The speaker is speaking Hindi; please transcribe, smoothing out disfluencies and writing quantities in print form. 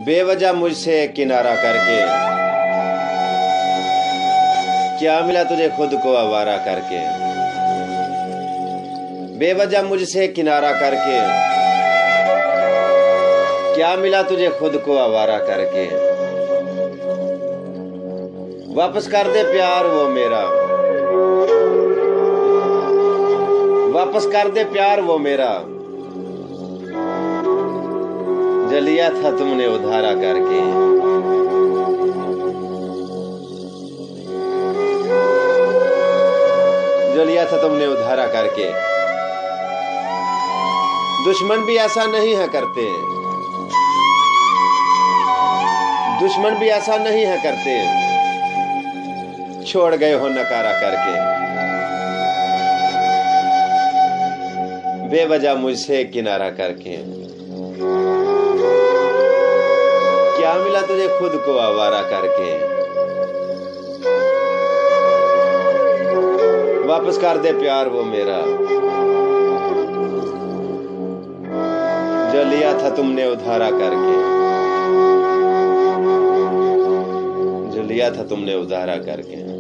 बेवजह मुझसे किनारा करके, क्या मिला तुझे खुद को आवारा करके। बेवजह मुझसे किनारा करके, क्या मिला तुझे खुद को आवारा करके। वापस कर दे प्यार वो मेरा, वापस कर दे प्यार वो मेरा, जो लिया था तुमने उधारा करके। जो लिया था तुमने उधारा करके। दुश्मन भी ऐसा नहीं है करते, दुश्मन भी ऐसा नहीं है करते, छोड़ गए हो नकारा करके। बेवजह मुझसे किनारा करके, क्या मिला तुझे खुद को आवारा करके। वापस कर दे प्यार वो मेरा, जो लिया था तुमने उधारा करके। जो लिया था तुमने उधारा करके।